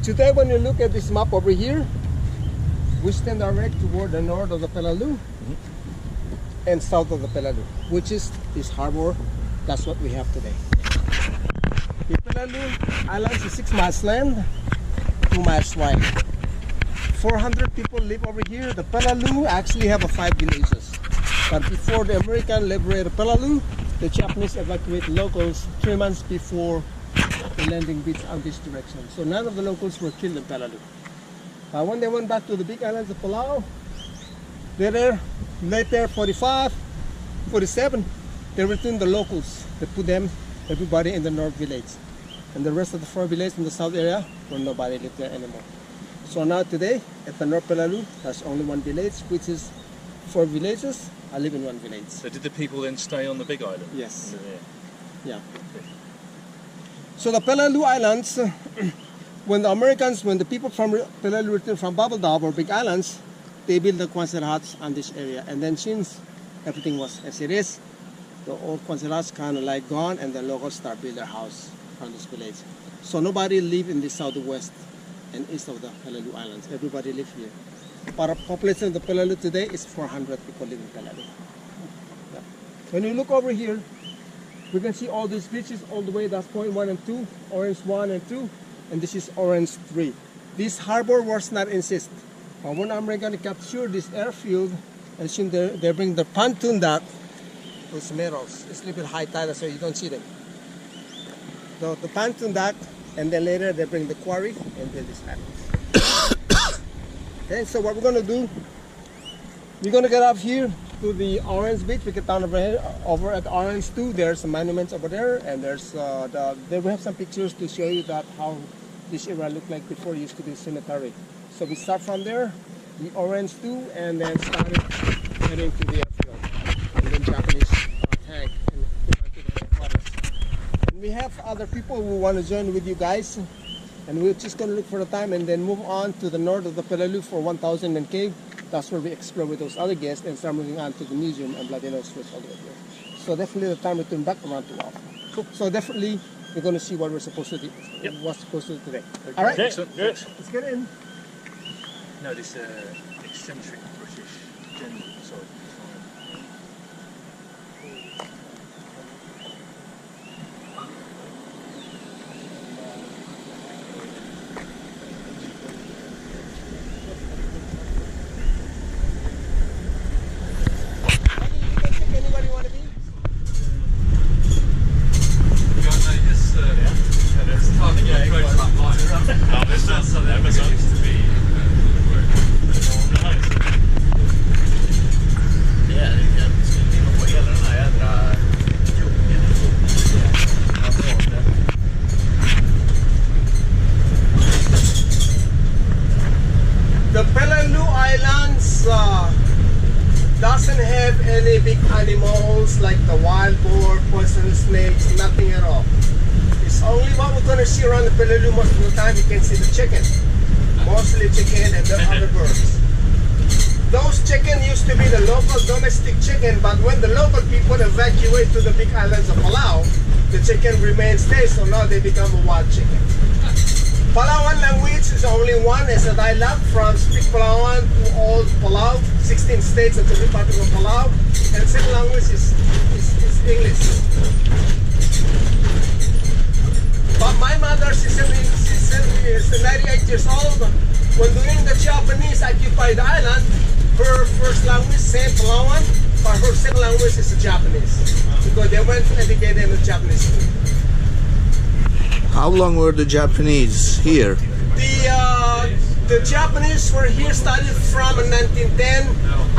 Today, when you look at this map over here, we stand direct toward the north of the Peleliu and south of the Peleliu, which is this harbor. That's what we have today. The Peleliu Islands is 6 miles land, 2 miles wide. 400 people live over here. The Peleliu actually have 5 villages. But before the American liberated Peleliu, the Japanese evacuated locals 3 months before the landing beach on this direction. So none of the locals were killed in Peleliu. When they went back to the big islands of Palau, later 45, 47, they returned the locals. They put everybody in the north village. And the rest of the 4 villages in the south area, where nobody lived there anymore. So now today, at the North Peleliu, there's only 1 village, which is 4 villages. I live in 1 village. So did the people then stay on the big island? Yes. Yeah. So the Peleliu Islands, when the people from Peleliu returned from Babeldaw or Big Islands, they built the Quonset huts on this area. And then since everything was as it is, the old Quonset huts kind of like gone, and the locals start building their house on this village. So nobody live in the southwest and east of the Peleliu Islands. Everybody live here. But the population of the Peleliu today is 400 people live in Peleliu. Yeah. When you look over here, we can see all these beaches all the way. That's point 1 and 2, orange 1 and 2, and this is orange 3. This harbor was not insist. But when Americans captured this airfield, and soon they bring the pontoon dock, those metals. It's a little bit high tide, so you don't see them. The pontoon dock, and then later they bring the quarry and build this island. Okay, so what we're going to do, we're going to get up here to the Orange Beach. We get down over here, over at Orange 2. There's some monuments over there, and there's there we have some pictures to show you that how this area looked like before it used to be a cemetery. So we start from there, the Orange 2, and then started heading to the airfield, and then Japanese tank, and to the headquarters. And we have other people who want to join with you guys. And we're just going to look for the time and then move on to the north of the Peleliu for 1000 and cave. That's where we explore with those other guests and start moving on to the museum and bloody nose fish all the way here. So definitely the time we turn back around 12. Cool. So definitely we're going to see what we're supposed to do. Yep. What's supposed to do today. Okay. All right. Excellent. Good. Let's get in. No, this eccentric British general. Sorry. The Peleliu Islands doesn't have any big animals like the wild boar, poisonous snakes, nothing at all. It's only what we're going to see around the Peleliu most of the time. You can see the chicken, mostly chicken, and the other birds. Those chicken used to be the local domestic chicken, but when the local people evacuate to the big islands of Palau, the chicken remains there, so now they become a wild chicken. Palawan language is only one as a dialect from speak Palawan to all Palau, 16 states and the Republic of Palau, and second language is English. But my mother, she's 98 years old. When during the Japanese occupied the island, her first language same Palawan, but her second language is Japanese, because they went to educate them in Japanese school. How long were the Japanese here? The Japanese were here started from 1910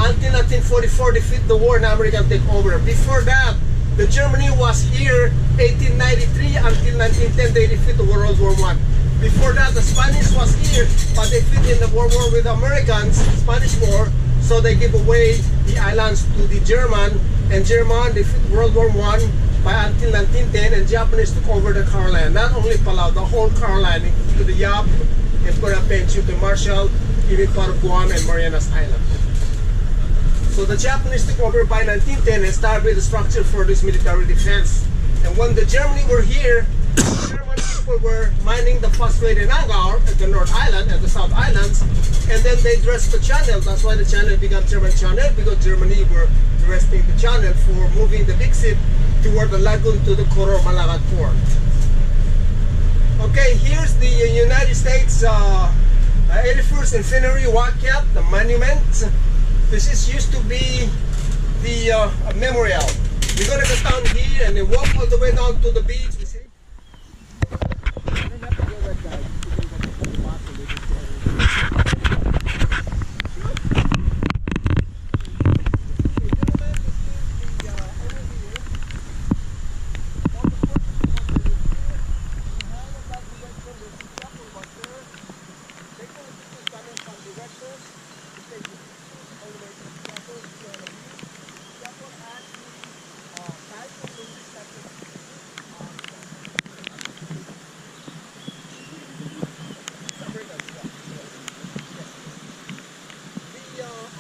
until 1944. They fit the war and American take over. Before that, the Germany was here 1893 until 1910. They defeated World War I. Before that, the Spanish was here, but they fit in the World War with the Americans, Spanish War. So they give away the islands to the German, and German defeat World War I. By until 1910, and Japanese took over the Caroline. Not only Palau, the whole Caroline, including the Yap, and Purapenchu, to Marshall, even part of Guam and Marianas Island. So the Japanese took over by 1910 and started with the structure for this military defense. And when the Germany were here, the German people were mining the phosphate in Angar at the North Island and the South Islands, and then they dressed the channel. That's why the channel became German Channel, because Germany were dressing the channel for moving the big ship toward the lagoon to the Koror Malagat port. Okay, here's the United States 81st Centenary Wildcat, the monument. This is used to be the memorial. We're gonna go down here and then walk all the way down to the beach. You see?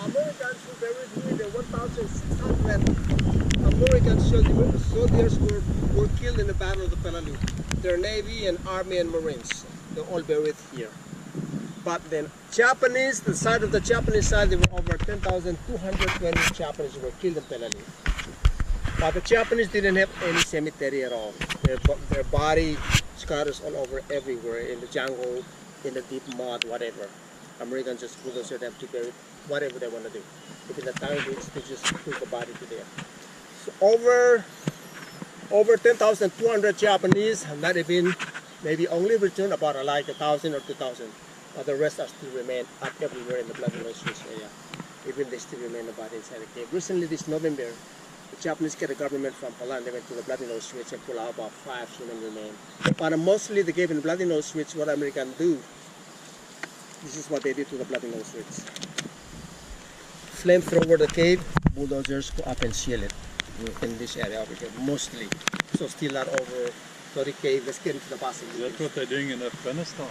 Americans who buried here, the 1,600 American soldiers were killed in the Battle of the Peleliu. Their Navy and Army and Marines, they're all buried here. But then Japanese, the side of the Japanese side, there were over 10,220 Japanese who were killed in Peleliu. But the Japanese didn't have any cemetery at all. Their body scatters all over everywhere, in the jungle, in the deep mud, whatever. Americans just bulldozer them to bury whatever they want to do. If in the town beach, they just put the body to there. So over 10,200 Japanese have not even, maybe only returned about like 1,000 or 2,000. But the rest are still remain up everywhere in the Bloodiest area. Even they still remain the body inside the cave. Recently this November, the Japanese get a government from Poland. They went to the Bloody Nose Switch and pulled out about 5 human remains. But mostly they gave in the Bloody Nose Switch what Americans do. This is what they did to the Bloody Nose Switch. Flamethrower the cave, bulldozers go up and seal it in this area over here, mostly. So still not over 30 cave. Let's get into the bus. Is that what they're doing in Afghanistan?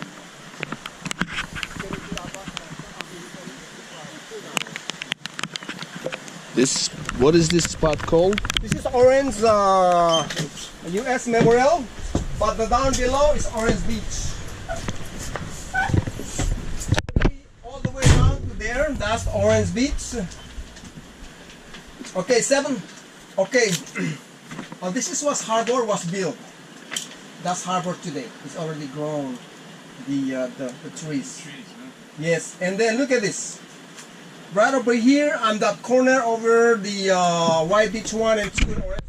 What is this spot called? This is Orange U.S. Memorial, but the down below is Orange Beach. All the way down to there, that's Orange Beach. Okay, 7. Okay, this is what harbor was built. That's harbor today. It's already grown, the trees. Yes, and then look at this. Right over here on that corner over the White Beach 1 and 2 in Orange.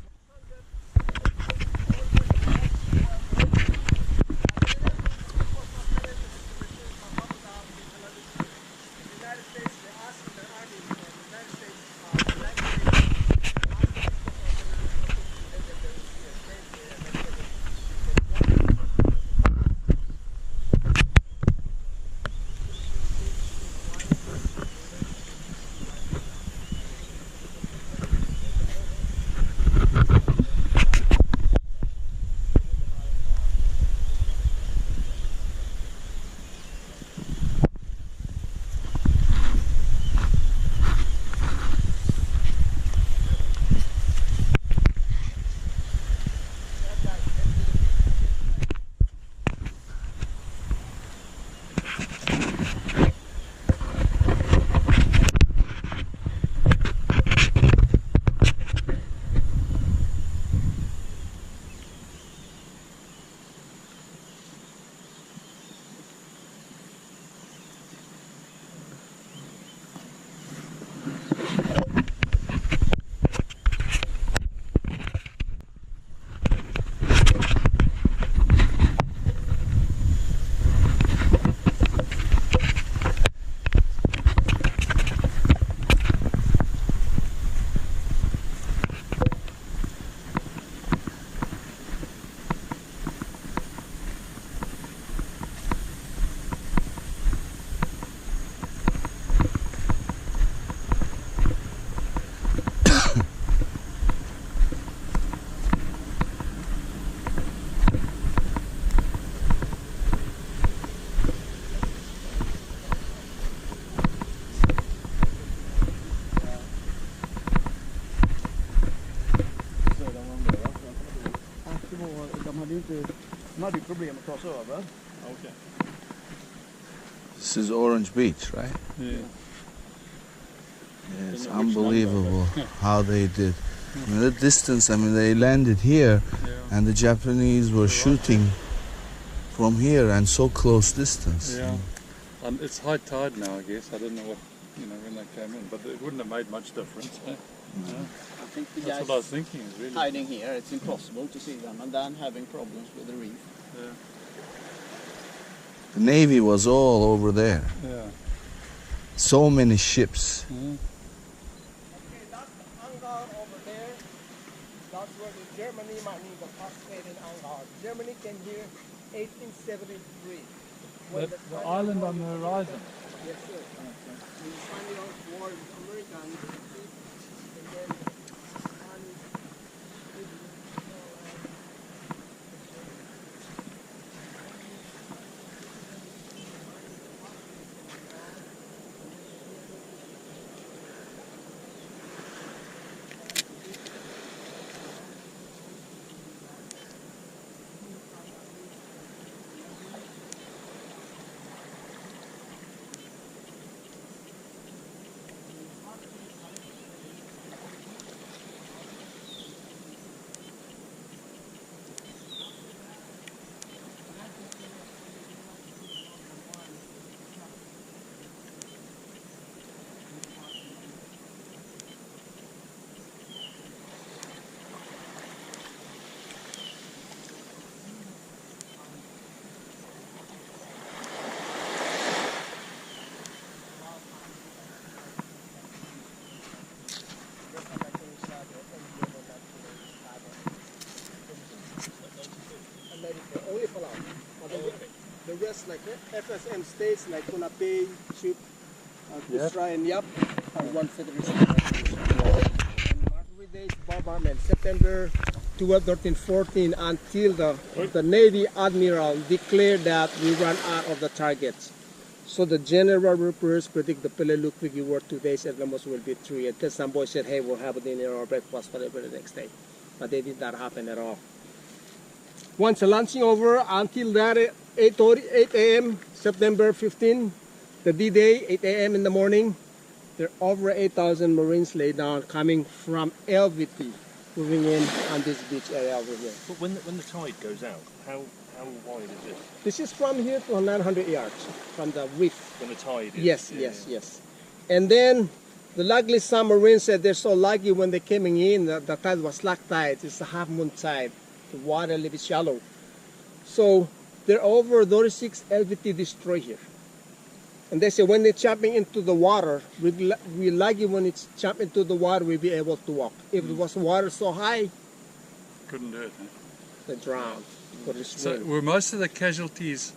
hade ju problem att ta sig över. Okay. This is Orange Beach, right? Yeah. Yeah, it's Don't know which unbelievable how they did. I mean, the distance, I mean, they landed here Yeah. and the Japanese were shooting from here and so close distance. Yeah. It's high tide now, I guess. I don't know what, when they came in, but it wouldn't have made much difference. Eh? Yeah. I think the That's guys what I was thinking. Is really. hiding here, it's impossible to see them, and then having problems with the reef. Yeah. The Navy was all over there. Yeah. So many ships. Mhm. Okay, that's the hangar over there. That's where the Germany might need the fascinating hangar. Germany came here 1873. When The Spanish island war on the with horizon. Yes, sir. When the Spanish war with the Americans, and then Spanish. Only Palau. The rest, like FSM states like Kunapay, Chup, Kusra, and Yap, are one federation. Marjorie days bombardment, September 12, 13, 14, until the Navy Admiral declared that we ran out of the targets. So the general reporters predict the Peleliu Quickie War 2 days at the most will be 3. Until some boy said, hey, we'll have a dinner or breakfast whatever the next day. But they did not happen at all. Once the launching over, until that 8 a.m. September 15, the D-Day, 8 a.m. in the morning, there are over 8,000 Marines laid down coming from LVT, moving in on this beach area over here. But when the tide goes out, how wide is it? This is from here to 900 yards from the reef. When the tide is? Yes, yes. And then the luckily some Marines said they're so lucky when they're coming in, the tide was slack tide, it's a half moon tide. The water a little bit shallow. So there are over 36 LVT destroyed here. And they say when they're jumping into the water, we're lucky when it's jumping into the water, we'll be able to walk. If it was water so high, Couldn't do it. Eh? they drown. So were most of the casualties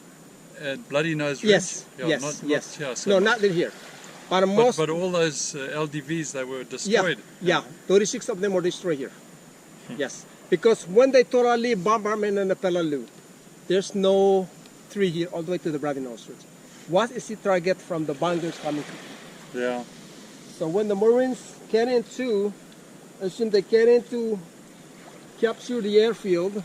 at Bloody Nose Ridge? Yes, Yeah, yes, not yes. here, so No, much. not in here. But most, But all those LDVs, they were destroyed. yeah, 36 of them were destroyed here. Yes, because when they totally bombardment in the Peleliu, there's no tree here all the way to the Bloody Nose Ridge. What is the target from the bunkers coming? Yeah. So when the Marines get into, assume they get into capture the airfield.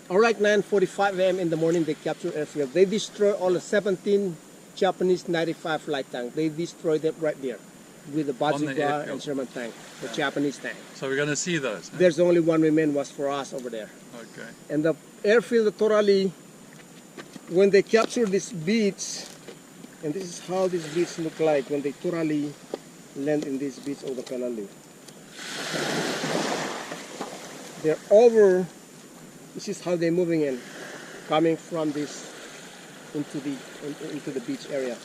Alright, 9:45 a.m. in the morning they capture airfield. They destroy all the 17 Japanese 95 light tanks. They destroy them right there with the Bazuka airfield. and Sherman tank, the Japanese tank. So we're going to see those. Eh? There's only one remain was for us over there. Okay. And the airfield totally, when they capture this beach, and this is how this beach look like when they totally land in this beach of the Peleliu. They're over, this is how they're moving in, coming from this into the beach area.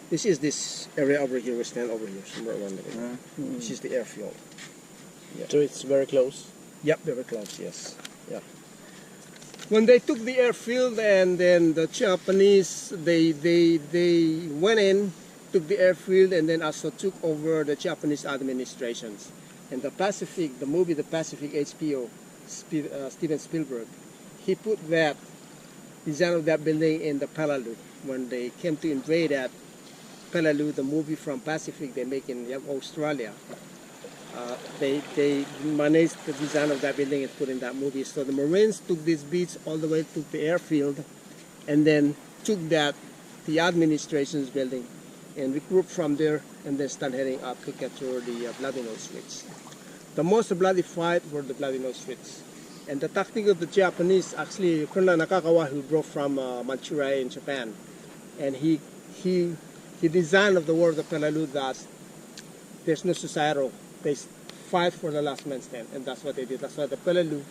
This is this area over here, we stand over here, somewhere around there. This is the airfield. Yeah. So it's very close. Yep, very close, yes. Yeah. When they took the airfield and then the Japanese, they went in, took the airfield and then also took over the Japanese administrations. And the Pacific, the movie The Pacific HBO, Steven Spielberg, he put that design of that building in the Peleliu. When they came to invade at Peleliu, the movie from Pacific they make in Australia, they managed the design of that building and put in that movie. So the Marines took this beach all the way to the airfield, and then took that the administration's building, and regrouped from there, and then started heading up to capture the Bloody Nose Switch. The most bloody fight were the Bloody Nose Switch. And the tactic of the Japanese, actually, Colonel Nakagawa, who drove from Manchuria in Japan, and he designed of the war of the Peleliu that there's no suicidal. They fight for the last man stand, and that's what they did. That's why the Peleliu,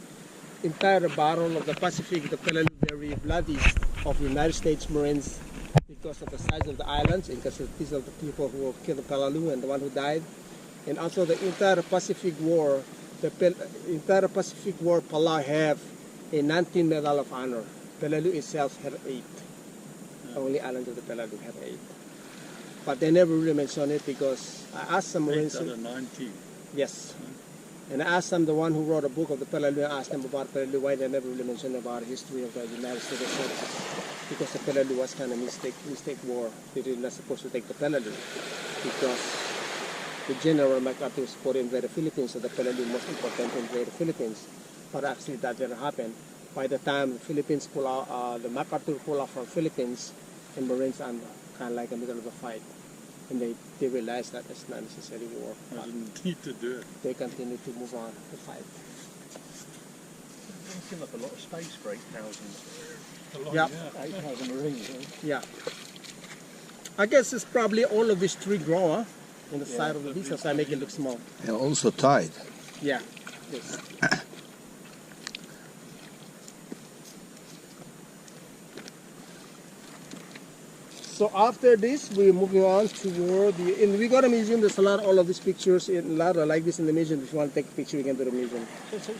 entire battle of the Pacific, the Peleliu very bloody of the United States Marines because of the size of the islands, and because these are the people who were killed in Peleliu and the one who died. And also the entire Pacific War, entire Pacific War, Palau have a 19 Medal of Honor. Peleliu itself had 8. Only islands of the Peleliu have 8. But they never really mentioned it because I asked some Marines. 8 out of 19. Yes. And I asked them, the one who wrote a book of the Peleliu, I asked them about Peleliu, why they never really mentioned about the history of the United States services. Because the Peleliu was kind of mistake war. They were not supposed to take the Peleliu because the General MacArthur was supposed to invade the Philippines, so the Peleliu most important to invade the Philippines. But actually that didn't happen. By the time the Philippines pull out, the MacArthur pull out from Philippines, the Marines are kind of like in the middle of a fight. And they realized that it's not necessary war. I didn't need to do it. They continue to move on to fight. It seems like a lot of space for 8,000. Yeah. 8,000 Marines. Yeah. I guess it's probably all of these tree grow on the side of the beach, so I make it look small. And also tide. Yeah. Yes. So after this, we're moving on toward the. And we got a museum. There's a lot of all of these pictures, a lot of like this in the museum. If you want to take a picture, we can do the museum. So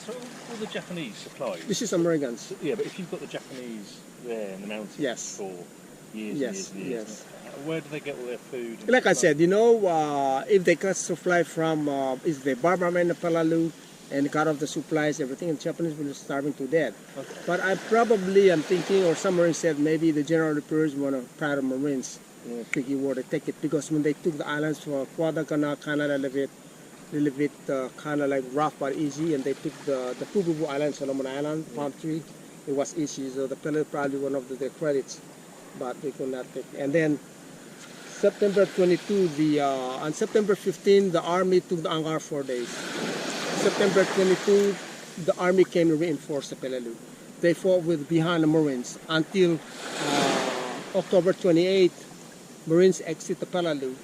all the Japanese supplies. This is Americans. Yeah, but if you've got the Japanese there in the mountains Yes. for years, Yes, and years, and years, yes. where do they get all their food? and Like I stuff? said, you know, if they got supply from, if they bombardment the Peleliu and cut off the supplies, everything, and Japanese will be starving to death. Okay. But I'm thinking, or some Marines said maybe the General Repairs want to proud of Marines, Piggy War to take it, because when they took the islands for Guadalcanal, kind of a little bit kind of like rough but easy, and they took the Pububu Island, Solomon Island, Palm Tree, it was easy, so the Peleliu probably one of their credits, but they could not take it. And then September 22, on September 15, the army took the Angar 4 days. September 22, the army came and reinforced the Peleliu. They fought behind the Marines until October 28. Marines exit the Peleliu,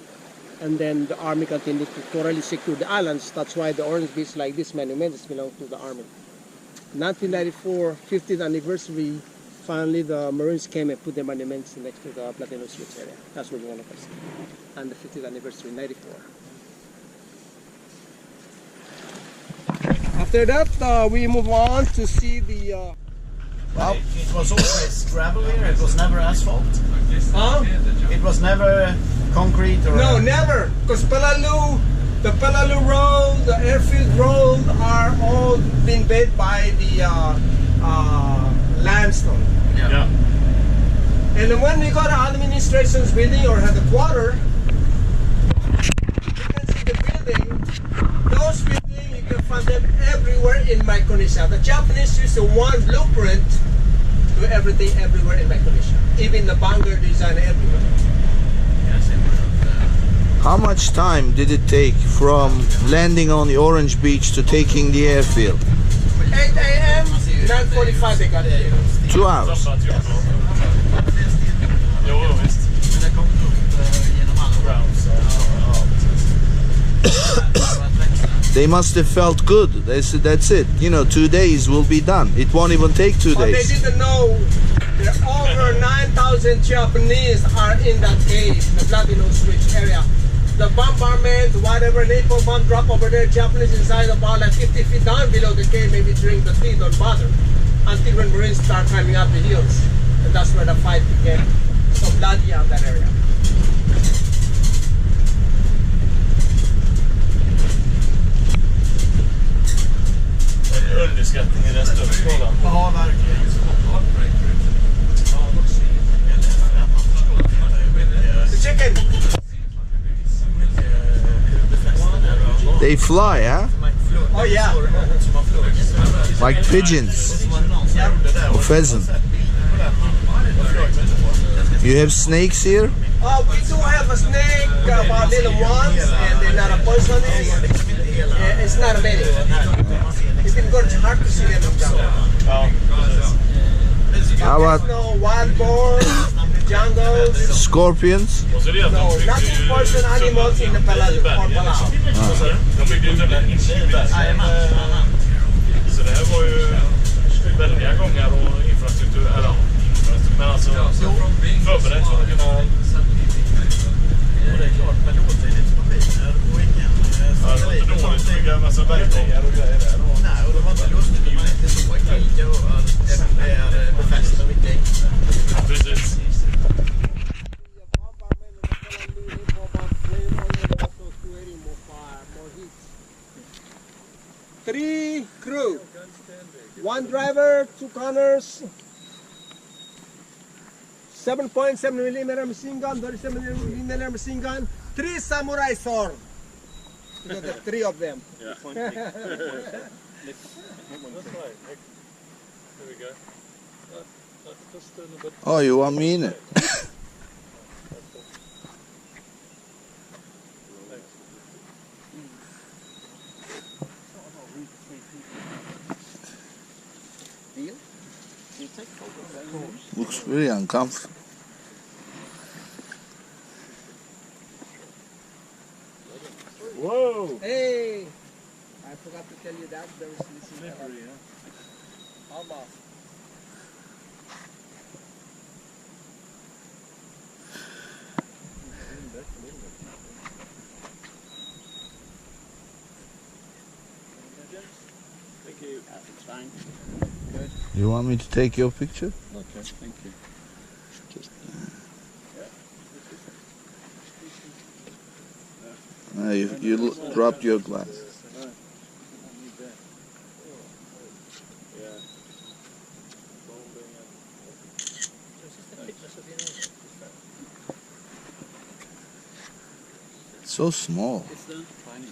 and then the army continued to thoroughly secure the islands. That's why the orange beach, like this monuments, belong to the army. 1994, 50th anniversary, finally the Marines came and put the monuments next to the Bloody Nose Switch area. That's where we want to see. And the 50th anniversary, 94. After that, we move on to see the. It was always gravel here, it was never asphalt. Huh? It was never concrete or... No, never. Because Peleliu, the Peleliu Road, the airfield road are all been made by the limestone. Yeah. And then when we got the administration's building or had the quarter, you can see the building. Those buildings, you can find them everywhere in Micronesia. The Japanese used the one blueprint to everything everywhere in Micronesia. Even the Bangor design everywhere. How much time did it take from landing on the Orange Beach to taking the airfield? 8 a.m., 9:45 they got here. 2 hours. They must have felt good. They said, that's it. You know, 2 days will be done. It won't even take 2 But days. they didn't know there are over 9,000 Japanese are in that cave, the Bloody Nose Switch area. The bombardment, whatever napalm bomb drop over there, Japanese inside about like 50 feet down below the cave, maybe during the day, don't bother. Until when Marines start climbing up the hills. And that's where the fight began. So bloody out that area. Underskattning i den större skalan. Ja, verkligen. They fly, huh? Oh yeah. Like pigeons or pheasant. You have snakes here? We do have a snake, about little ones, and they're not a poisonous. It's not a many. It's difficult, it's hard to see them from down. How about No wild boars, jungles. scorpions? No, nothing poison animals in the Peleliu or Palau. Jag byggde ju den insidan. Så det här var ju väldiga gångar och infrastruktur. Eller, men alltså förberett för att kunna... Och det är klart, men låttidigt på bilar och ingen... Ja, det var inte dåligt att bygga en massa bergväggar och grejer där. Nej, och det var inte lustigt att man inte såg klicka och även det är befästa mycket. Precis. 3 crew, 1 driver, 2 gunners, 7.7mm machine gun, 37mm machine gun, 3 samurai sword. You know, the 3 of them. Yeah. That's right. There we go. Just a little bit. Oh, you want me in it? Looks very uncomfortable. Whoa! Hey, I forgot to tell you that there is listening. Almost. Thank you. It's fine. You want me to take your picture? Okay, thank you. You dropped your glass. It's so small. It's the Tiny.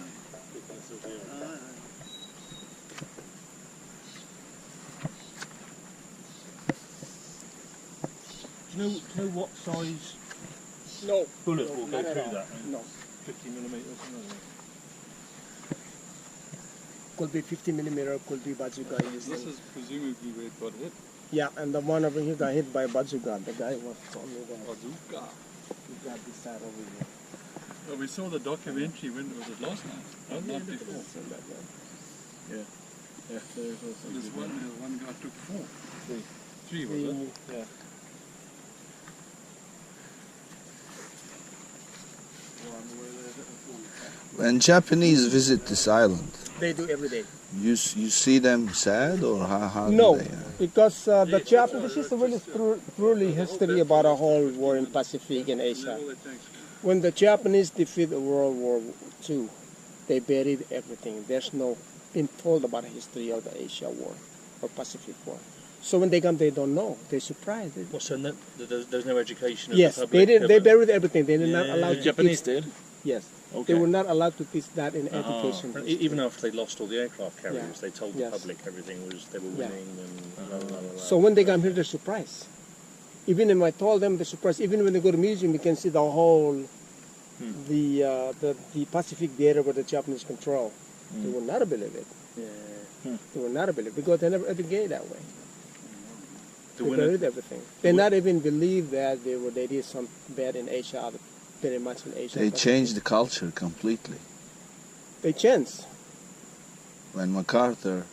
Do you know what size No. bullet will go not at through all. that? No. 50mm or something? Could be 50mm, could be bazooka. This is presumably where it got hit. Yeah, and the one over here got hit by bazooka. The guy was on the ground. Bazooka. He got this side over here. Well, we saw the documentary, when was it last night? Not before. Yeah, there's also This one guy took 4. 3 was it? Yeah. When Japanese visit this island, They do every day. you see them sad or how No, do they? because the Japanese, this is a really truly history about a whole war in Pacific and Asia. When the Japanese defeated World War II, they buried everything. There's no been told about the history of the Asia War or Pacific War. So when they come, they don't know. They're surprised. Well, so there's no education of Yes, the public? they buried everything. They were not allowed The to Japanese teach. did? Yes, Okay. they were not allowed to teach that in education. Even after they lost all the aircraft carriers, Yeah. they told Yes. the public everything was they were Yeah. winning and blah, blah, blah, blah. So when they come here, they're surprised. Even if I told them, they're surprised. Even when they go to the museum, you can see the whole, the Pacific theater where the Japanese control. They will not believe it. They will not believe it because they never educated that way. To They win buried it, everything. They not even believe that they did some bad in Asia, very much in Asia. They but changed the culture completely. They changed. When MacArthur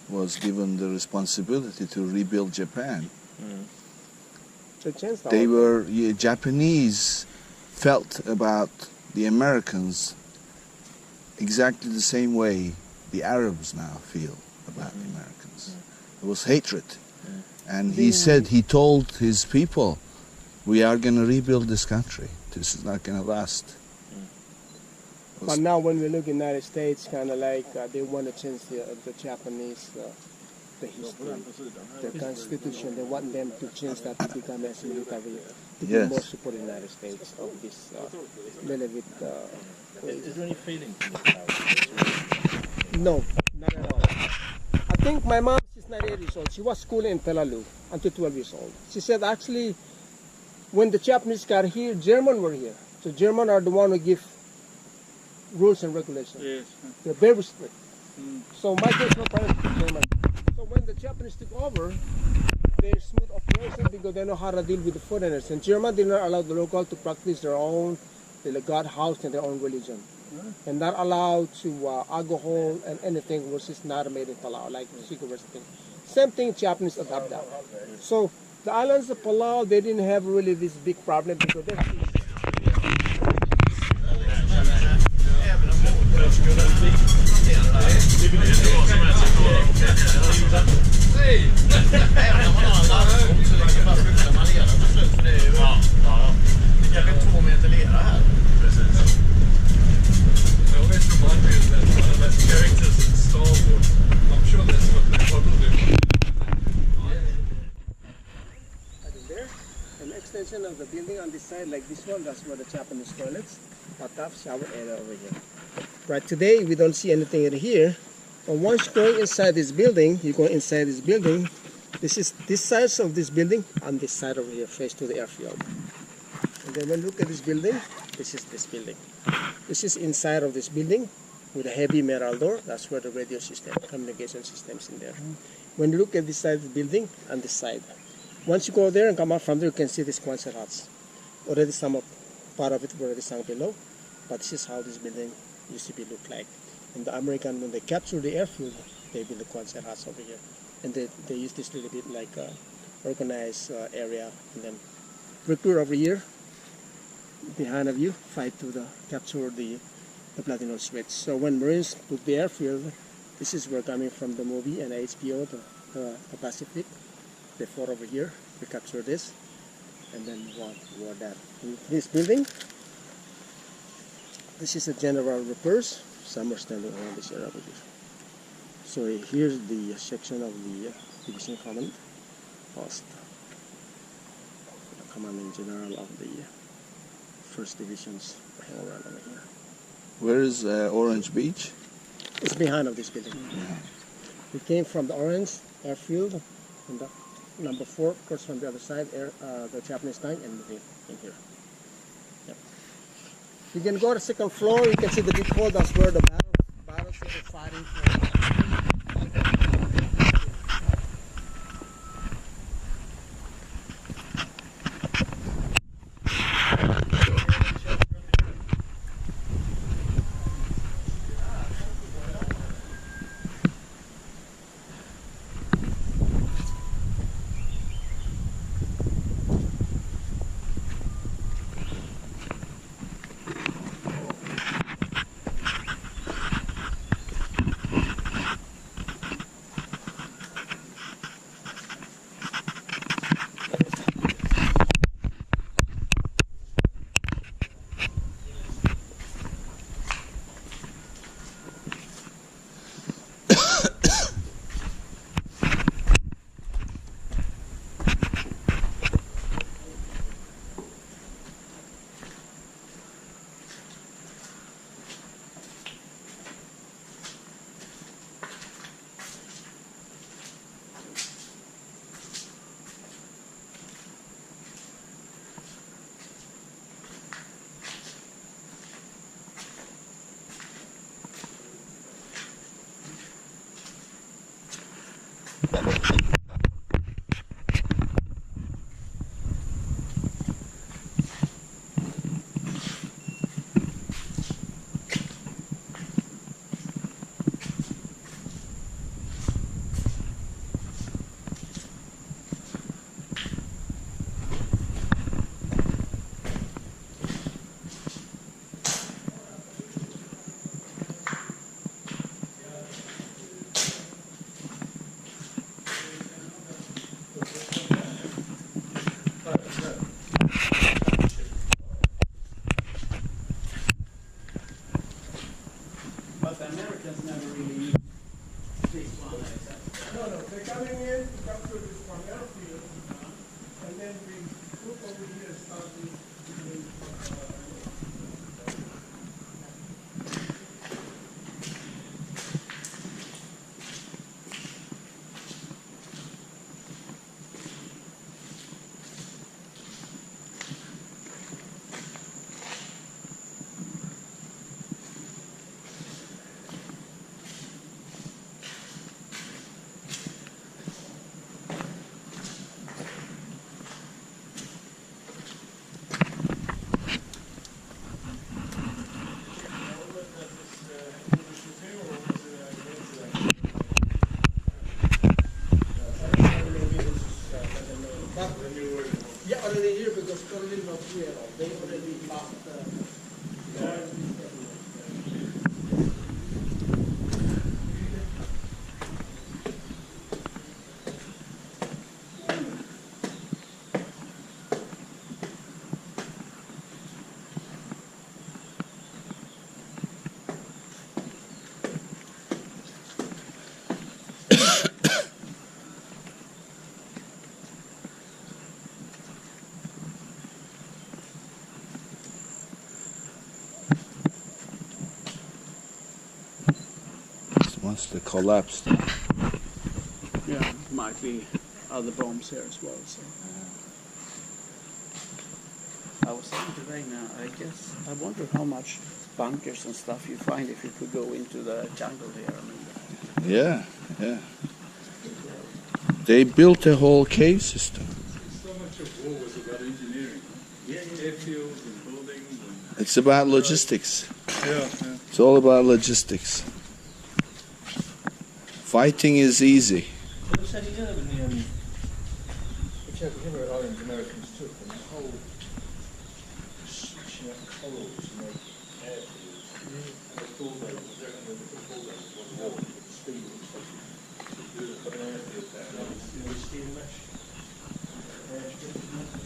was given the responsibility to rebuild Japan, They changed. the they whole- were Japanese felt about the Americans exactly the same way the Arabs now feel about the Americans. It was hatred. And he told his people, we are going to rebuild this country. This is not going to last. But now when we look in the United States, kind of like they want to change the Japanese the history, the Constitution. They want them to change that to become a military, to be Yes. more support in the United States of this little bit. Is there any feeling from the crowd? No, not at all. I think my mom, she's 98 years old. She was schooling in Peleliu until 12 years old. She said actually, when the Japanese got here, German were here. So German are the one who give rules and regulations. Yes. They're very strict. So my kids were parents were German. So when the Japanese took over, they're smooth operation because they know how to deal with the foreigners. And German did not allow the local to practice their own, the God house and their own religion. And not allowed to alcohol and anything which is not made in Palau, like cigarettes and things. Same thing Japanese adopt that. So the islands of Palau, they didn't have really this big problem because they're of the building on this side, like this one, that's where the Japanese toilets, bathtub, shower area over here. Right, today we don't see anything in here. But once going inside this building, you go inside this building, this is this side of this building and this side over here, face to the airfield. And then when you look at this building, this is this building. This is inside of this building with a heavy metal door. That's where the radio system, communication system is in there. When you look at this side of the building and this side, once you go there and come out from there, you can see these Quonset huts. Already some of part of it already sunk below, but this is how this building used to be look like. And the American, when they captured the airfield, they built the Quonset huts over here. And they use this little bit like organized area, and then recruit over here, behind of you, fight to capture the Platinum Switch. So when Marines took the airfield, this is where coming from the movie and HBO, the Pacific. They fought over here, we captured this, and then war that. In this building, this is a general repairs. Some are standing around this area over here. So here's the section of the Division Command Post, the Commanding General of the 1st Divisions hang around over here. Where is Orange Beach? It's behind of this building. Yeah. We came from the Orange airfield, and the number 4, of course, from the other side, the Japanese tank, and moving in here. Yep. You can go to the 2nd floor. You can see the big hall. That's where the battles were fighting for. But the Americans never really used this one. No, they Yeah, already here because Peleliu not here. They already lost Once they collapsed. Yeah, might be other bombs here as well. So. I was saying today now, I wonder how much bunkers and stuff you find if you could go into the jungle here. I mean, Yeah, yeah. They built a whole cave system. So much of war was about engineering. Airfields and buildings. And It's about logistics. yeah. It's all about logistics. Fighting is easy. But said he did whichever islands Americans took, and the whole switching up corals to make airfields. And the bulldozers, everything with the bulldozers was war, with the speed of the station. To put an airfield down, with steel mesh. Airstrip, isn't it?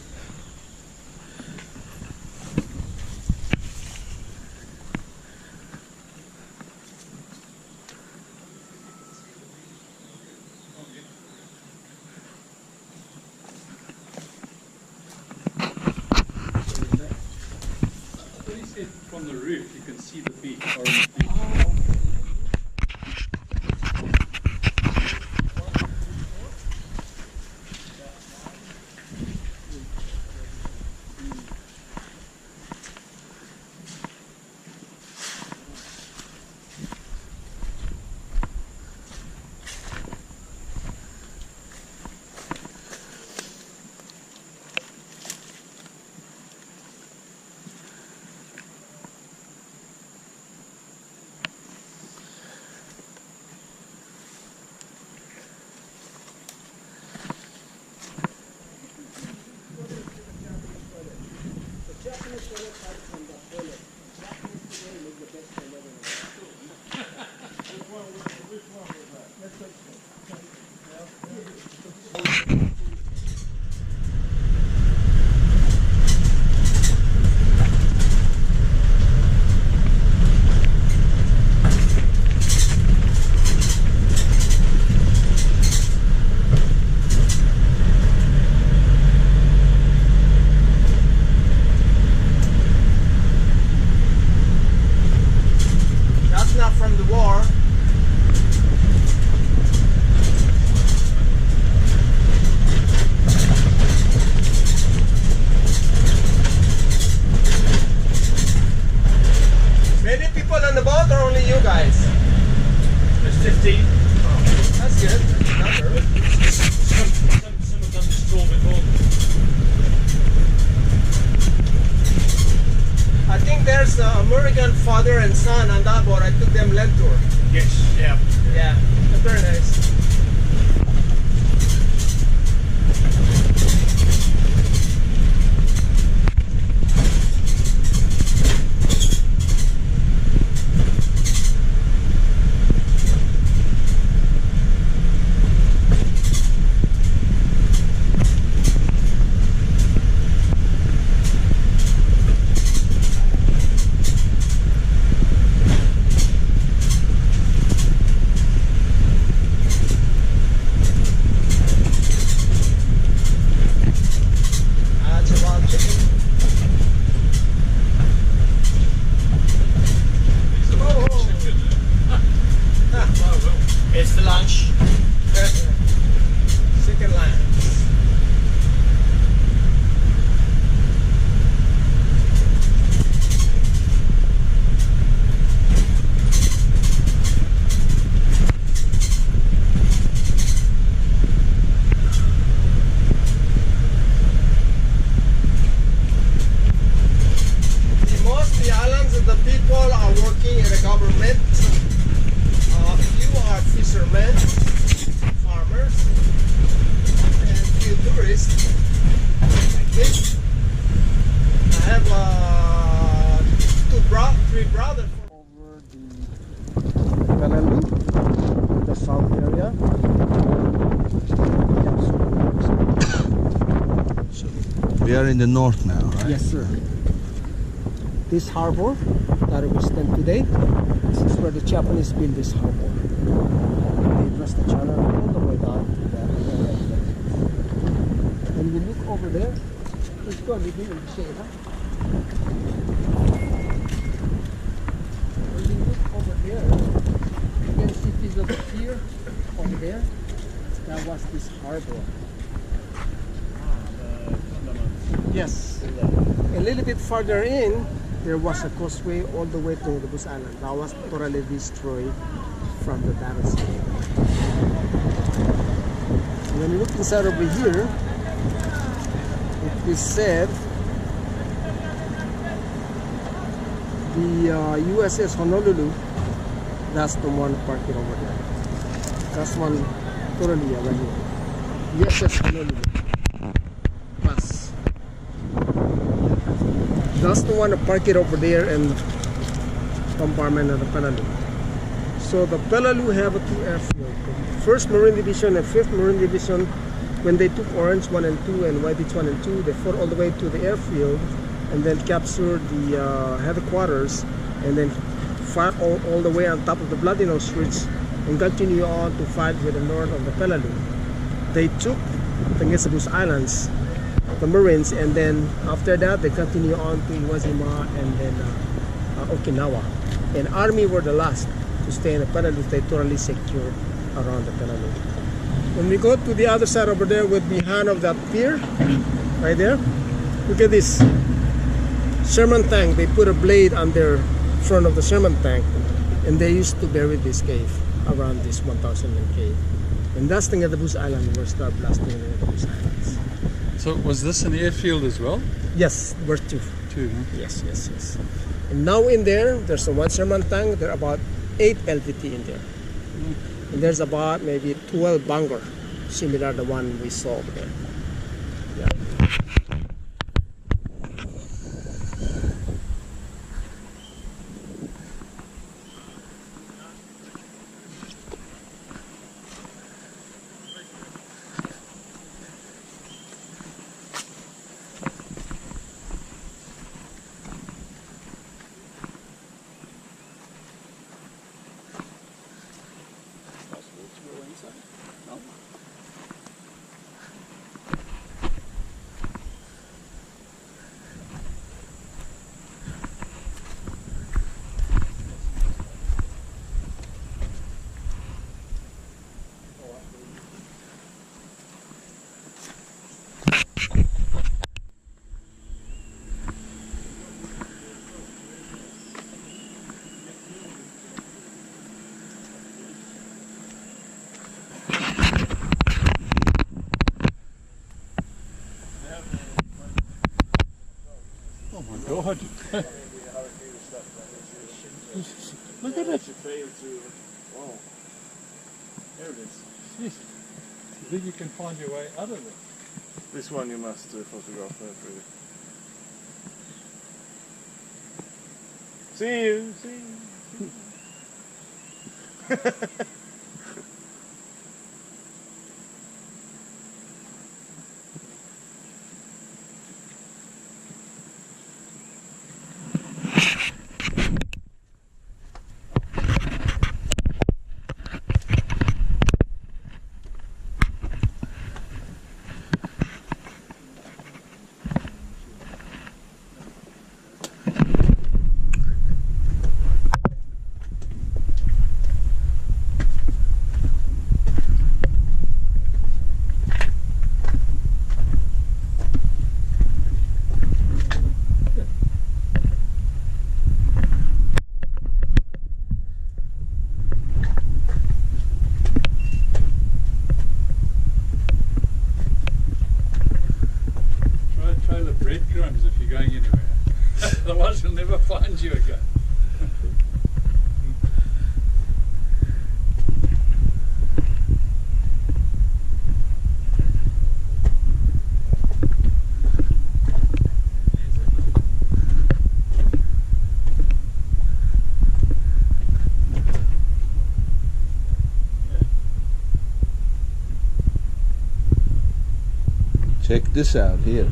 From the roof, you can see the beach, orange beach. That's not from the war. Many people on the boat or only you guys? There's 15. That's good. Number. Some of them destroyed before. I think there's an American father and son on that boat. I took them land tour. Yes, yeah. Yeah, they're very nice. Peleliu, the south area. We are in the north now, right? Yes, sir. This harbor that we stand today, this is where the Japanese built this harbor. They dressed the channel all the way down to that area. When you look over there, let's go a little bit in the shade, huh? When you look over there, you can see piece of the pier over there. That was this harbor. Yes. A little bit further in, there was a causeway all the way to the Bus Island. That was totally destroyed from the battleship. When you look inside over here, it is said the USS Honolulu, that's the one parked over there. That's one totally right here. USS Honolulu. Pass. That's the one that parked it over there in compartment of the Peleliu. So the Peleliu have two airfields. The 1st Marine Division and 5th Marine Division, when they took Orange 1 and 2 and White Beach 1 and 2, they fought all the way to the airfield and then captured the headquarters and then fought all the way on top of the Bloody Nose Ridge and continue on to fight with the north of the Peleliu. They took the Bus Islands, the Marines, and then after that they continue on to Iwo Jima and then Okinawa. And Army were the last to stay in the Peleliu. They totally secured around the Peleliu. When we go to the other side over there with behind of that pier, right there, look at this Sherman tank. They put a blade on their front of the Sherman tank, and they used to bury this cave around this 1,000 cave. And that's the Bus Island where start blasting the Bus Islands. So was this an airfield as well? Yes, we're two. Two, huh? Yes, yes, yes. And now in there's a one Sherman tank. There are about 8 LVT in there. And there's about maybe 12 Bangor, similar to the one we saw over there. Yeah. Oh my God. Look at it. Wow. There it is. Jeez. You think you can find your way out of it? This one you must photograph really. See you. Breadcrumbs if you're going anywhere. Otherwise you'll never find you again. Check this out here.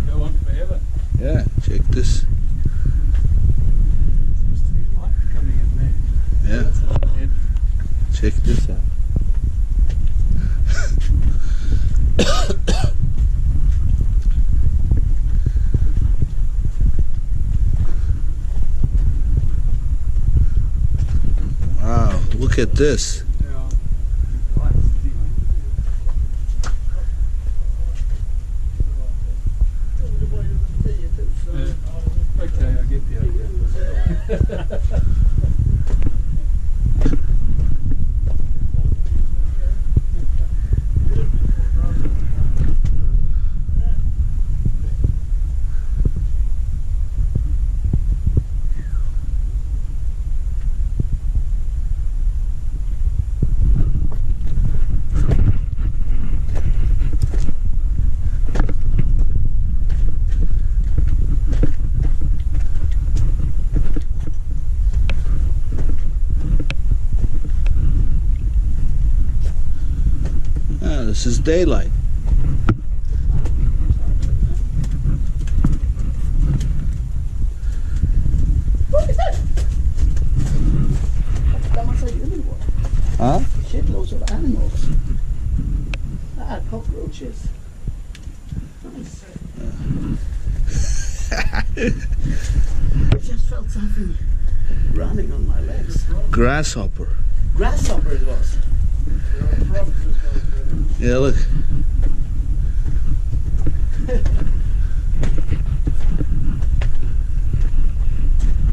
Go on forever. Yeah, check this. Seems to be light coming in there. Yeah, That's overhead. check this out. Wow, look at this. Ja. Lights anyway. Okay, I get the idea. Ah, this is daylight. Där man säger djur. Huh? Shitloads of animals. Cockroaches. Nice. I just felt something running on my legs. Grasshopper. Grasshopper it was. Yeah, look.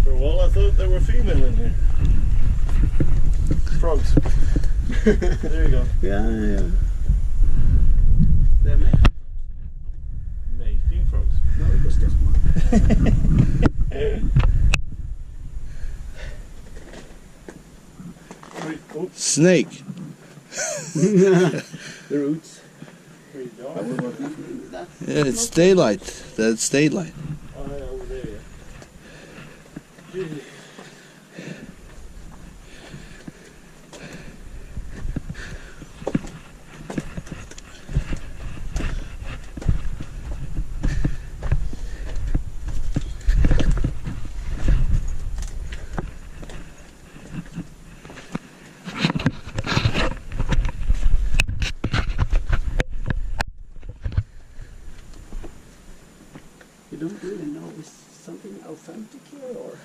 For a while I thought there were female in here. Frogs. There you go. Yeah. They're made. Mating frogs. No, it was just one. Right, oh, Snake. The roots. there you go. Yeah, it's daylight. That's daylight. Oh, yeah, over there, yeah. Gee. You don't really know is something authentic here or?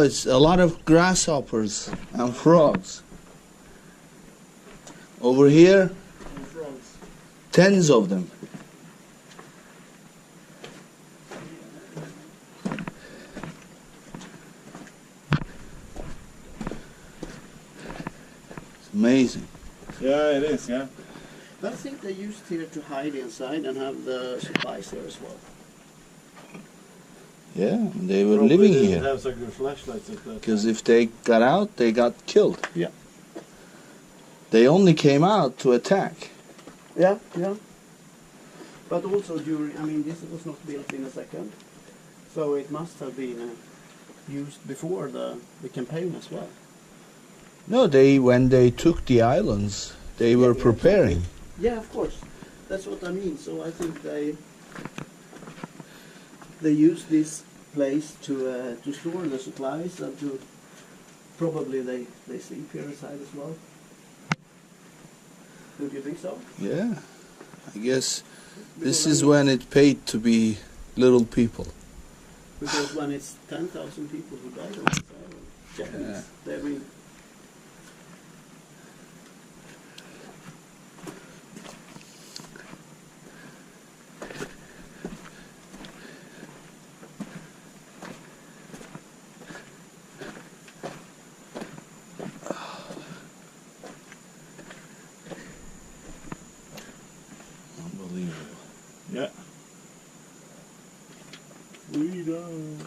it's a lot of grasshoppers and frogs. Over here, tens of them. It's amazing. Yeah, it is, yeah. But I think they used here to hide inside and have the supplies there as well. Yeah, they were Probably living didn't here. have so good flashlights at that Because time. if they got out, they got killed. Yeah. They only came out to attack. Yeah, yeah. But also during, I mean, this was not built in a second. So it must have been used before the campaign as well. No, when they took the islands, they were preparing. Yeah, of course. That's what I mean. So I think they used this place to store the supplies and to probably they sleep here inside as well. Don't you think so? Yeah, I guess this is when it paid to be little people. Because when it's 10,000 people who died on this island, Japanese, they mean. Unbelievable. Yeah. Freedom.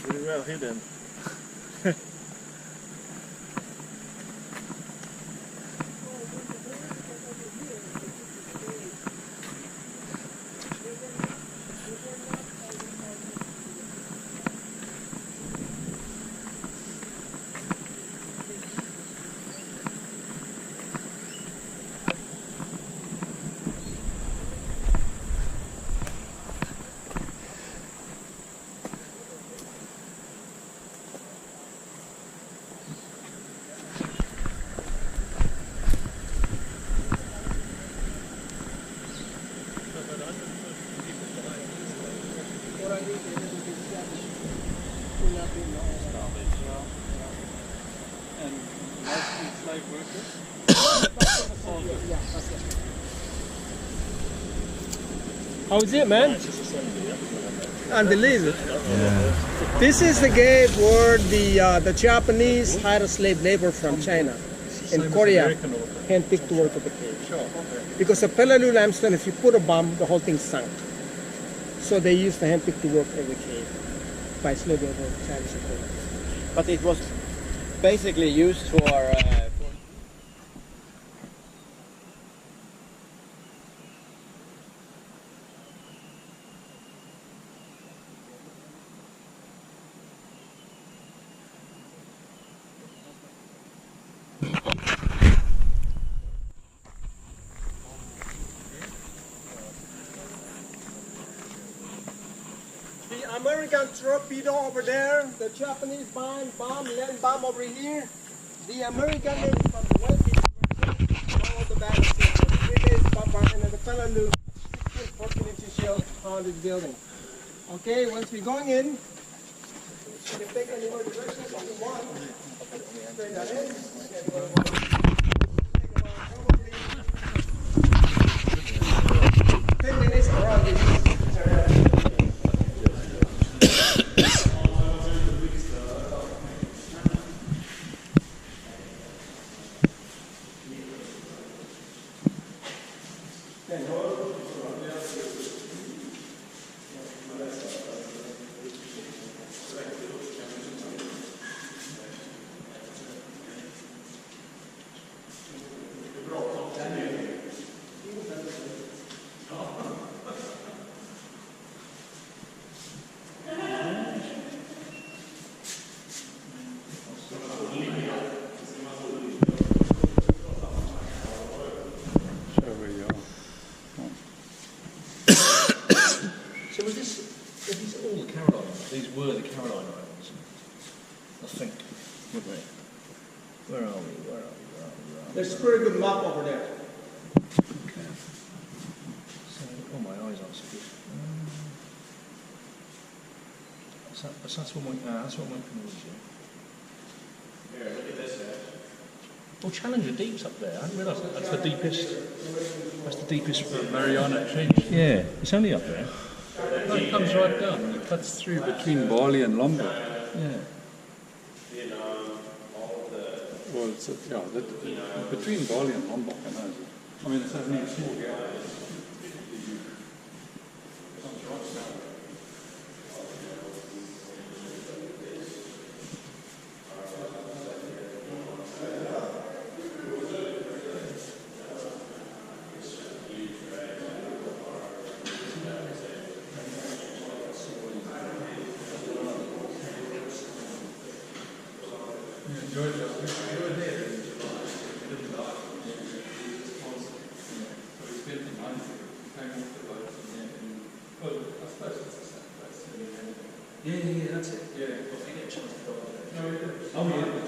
Pretty well hidden. And mostly slave workers. How is it, man? Unbelievable. This is the gate where the Japanese hired slave labor from China and Korea, handpicked to work at the cave. Because the Peleliu limestone, if you put a bomb, the whole thing sunk. So they used the handpicked to work at the cave by slave labor, Chinese and Korea. But it was basically used for The American torpedo over there, the Japanese bomb, land bomb over here. The American Navy from the West East, all the battles, the 3 days bombardment, and the Peleliu 14 inches shell on this building. Okay, once we're going in, you can take any more directions if you want. Straight ahead. Take about probably 10 minutes around this area. these were the Caroline Islands, I think, weren't they? Where are we? There's a pretty good map over there. Okay. So, oh, my eyes aren't so good. That's what my canoes are. Here, look at this edge. Oh, Challenger Deep's up there. I didn't realise that. That's the deepest. That's the deepest. Mariana Trench. Yeah, it's only up there. No, it comes right down. It cuts through between Bali and Lombok. Yeah. Well, it's between Bali and Lombok, I know. I mean, it's only a small gap. Yeah, that's it. Yeah. Oh, yeah.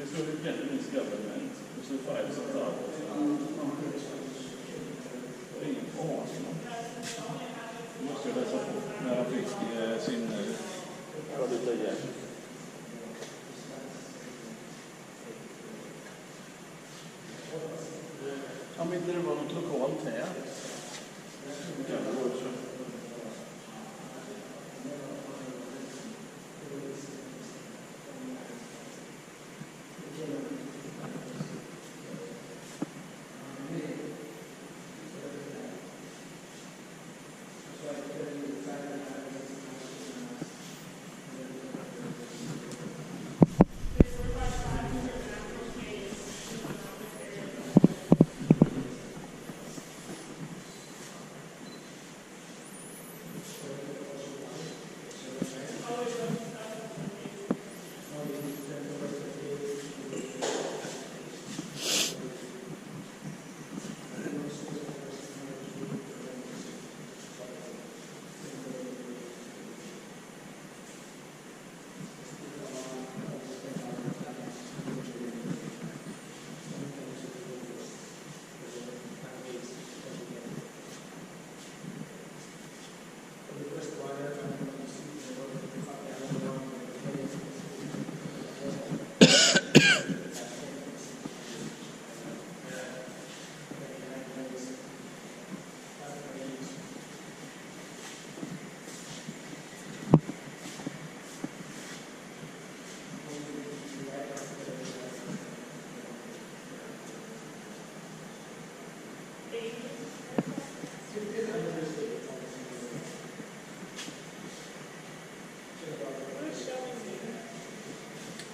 So Vietnamese government was the 5,000 hours. Ingen aning. Måste jag läsa på när han fick sin WWII. Om inte det var något lokalt här.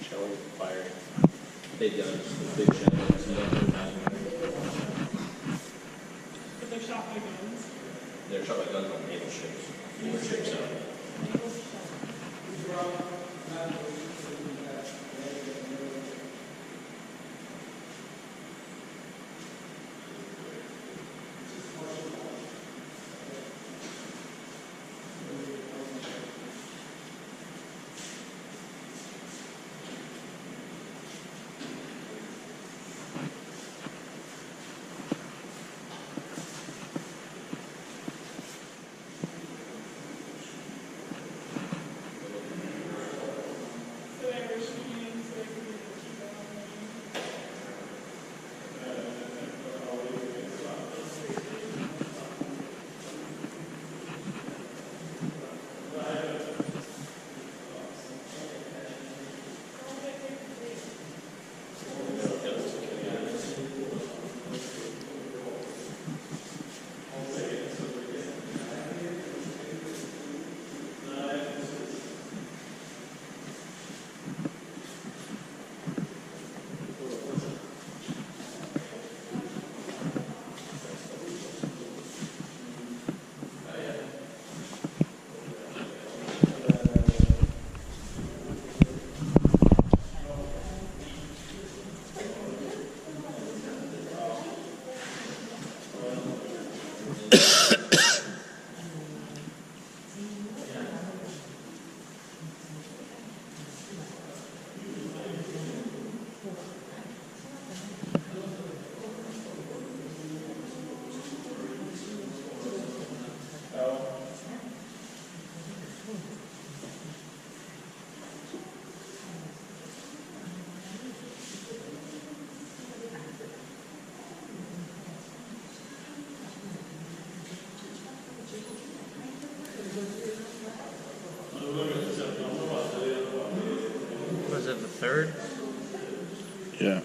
Shelling, firing. Big guns, the big shells. But they're shot by guns. They're shot by guns on naval ships. Naval ships out. So they were shooting, so they could keep on running. Was it the third? Yeah.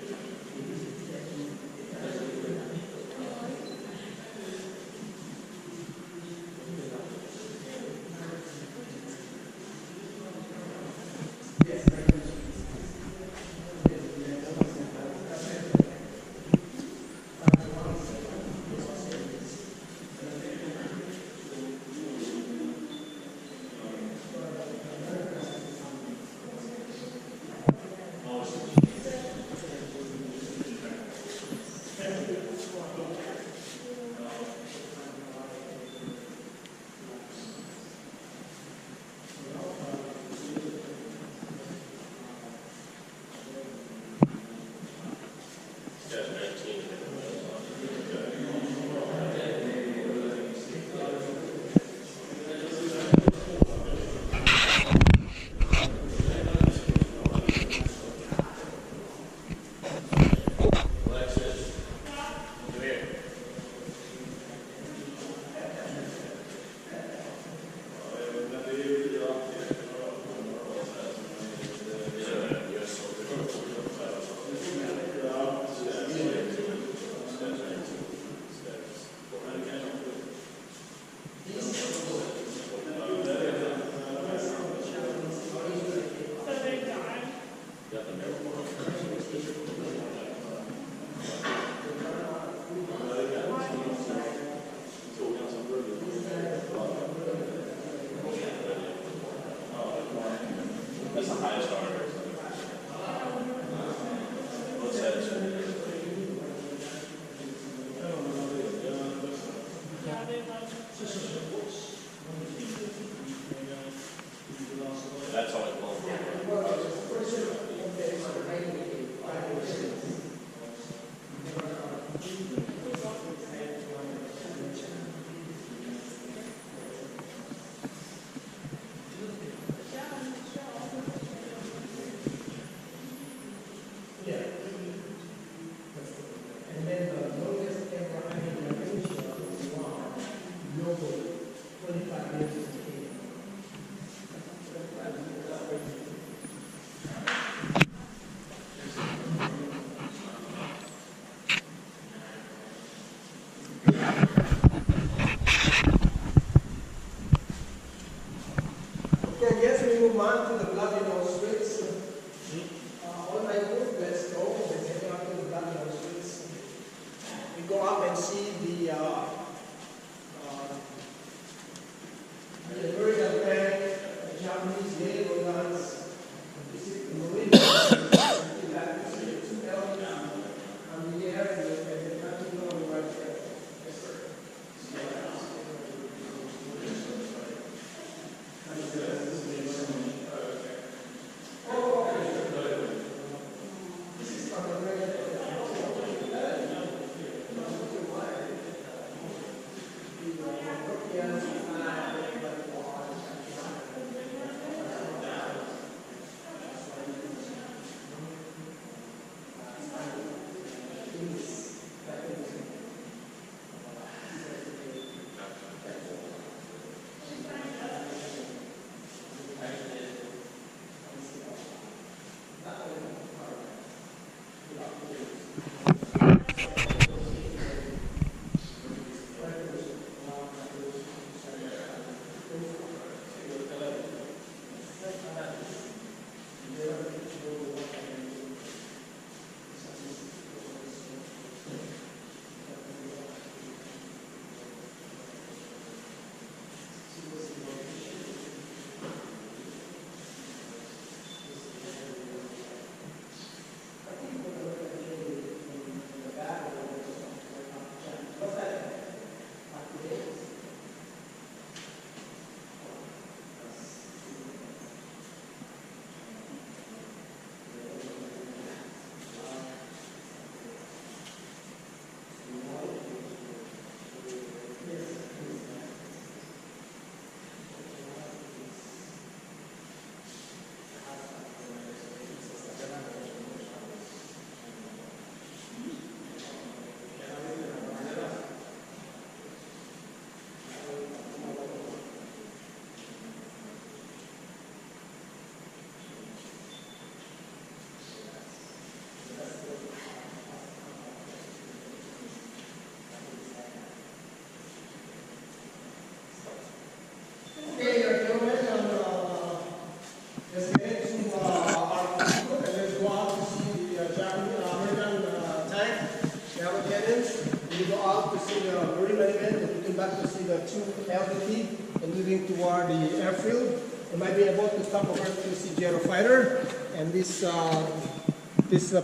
LVT and moving toward the airfield. You might be able to stop over to see Gero fighter and this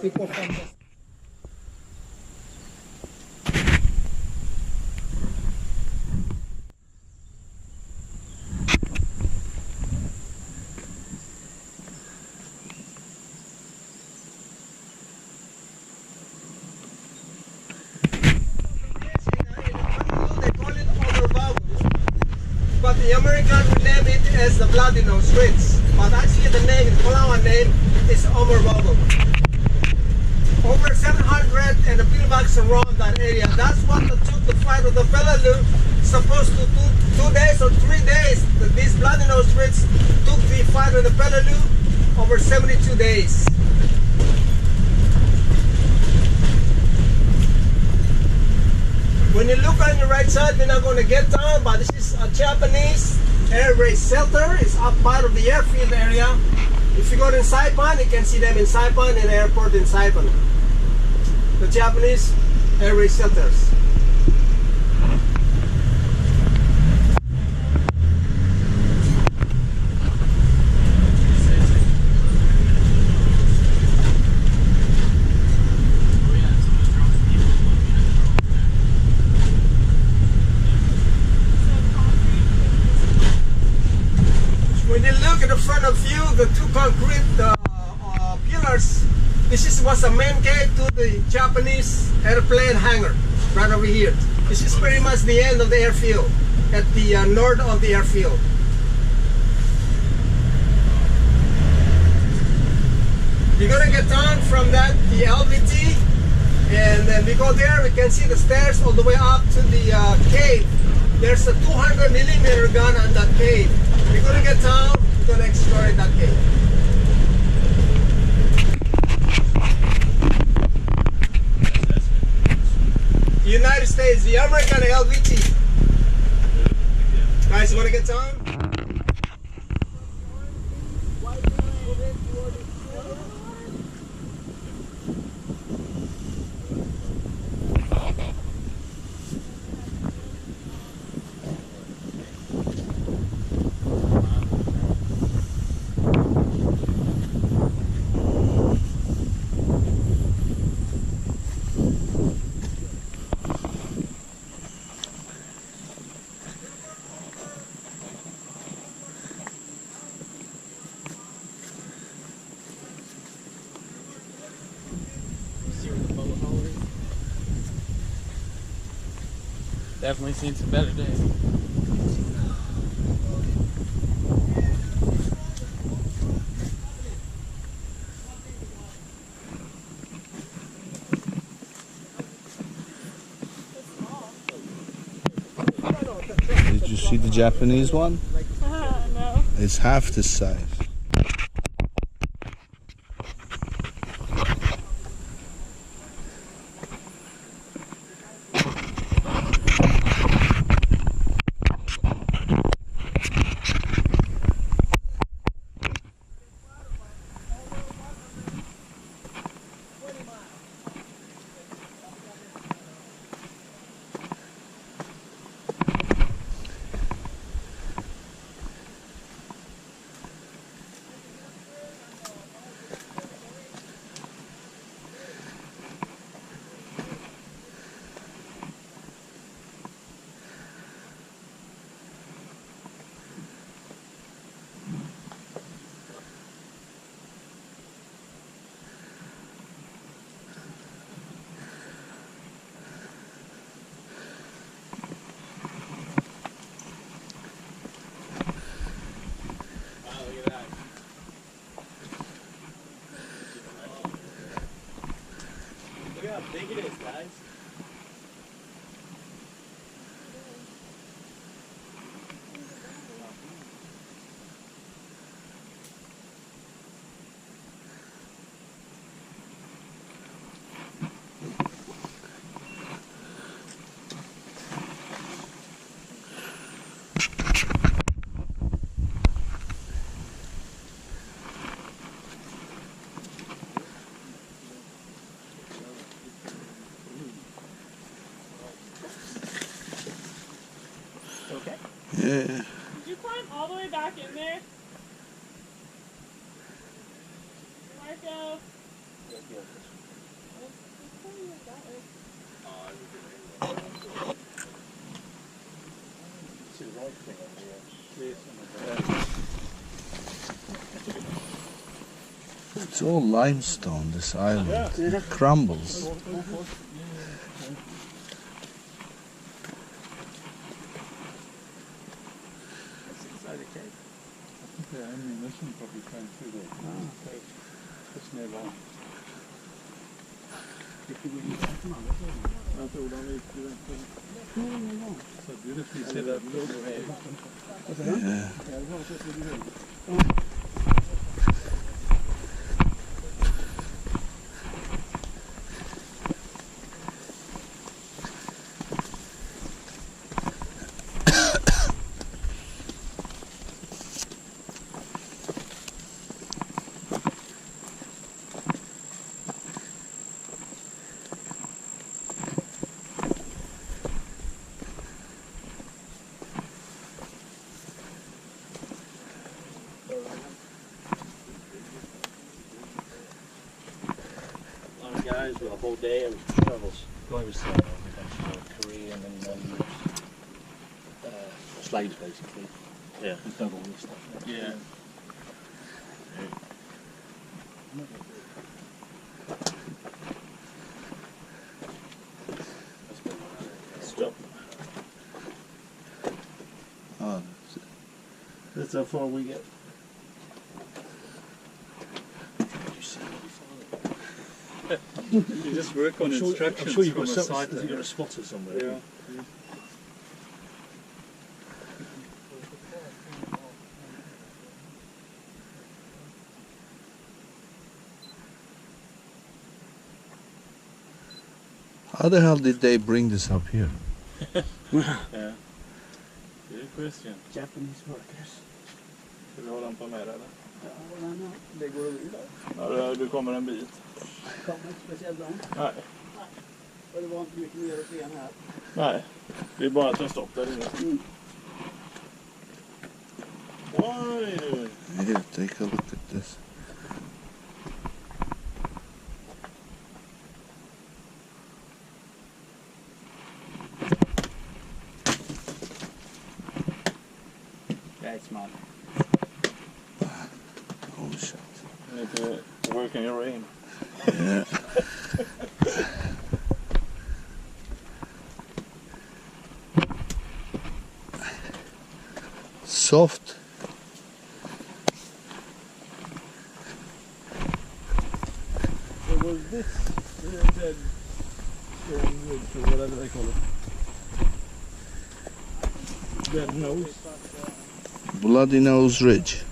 people from the but the American will name it as the Bloody Nose Ridge. But actually the name, the flower name, is Omer Bubble. Over 700 and the bivouacs around that area. That's what took the fight with the Peleliu. Supposed to 2 days or 3 days. This Bloody Nose Ridge took the fight with the Peleliu over 72 days. When you look on your right side, we're not going to get down, but this is a Japanese air raid shelter. It's up part of the airfield area. If you go to Saipan, you can see them in Saipan and the airport in Saipan. The Japanese air raid shelters. When you look at the front of you, the two concrete pillars, this was the main gate to the Japanese airplane hangar, right over here. This is pretty much the end of the airfield, at the north of the airfield. You're gonna get down from that, the LVT, and then we go there, we can see the stairs all the way up to the cave. There's a 200mm gun on that cave. We're going to get down, we're going to explore that cave. The United States, the American LVT. Guys, you want to get down? Definitely seen some better days. Did you see the Japanese one? No. It's half this size. Yeah. Did you climb all the way back in there? Marco. It's all limestone, this island. It crumbles. The ammunition probably came through there. It's nearby. So beautifully set up. Yeah. Guys with a whole day of travels. Guy was Korean and slaves basically. Yeah. He's done all this stuff. Yeah. Stop. Oh, That's how far we get. You just work on instructions. I'm sure you've from got, a site. you've got a spotter somewhere. Yeah. how the hell did they bring this up here? Yeah. Good question. Japanese workers. Ska vi hålla den på med eller? Ja, det går vidare. Ja, du kommer en bit. Kommer inte speciellt långt. Nej. Och det var inte mycket mer att se än här. Nej. Det är bara att ta stopp där inne. Oj. Here, take a look at this. Yeah, it's mad. Oh shit. You need to work in your rain. Yeah. Soft. So was this dead ridge or whatever they call it? Dead nose? Bloody Nose Ridge.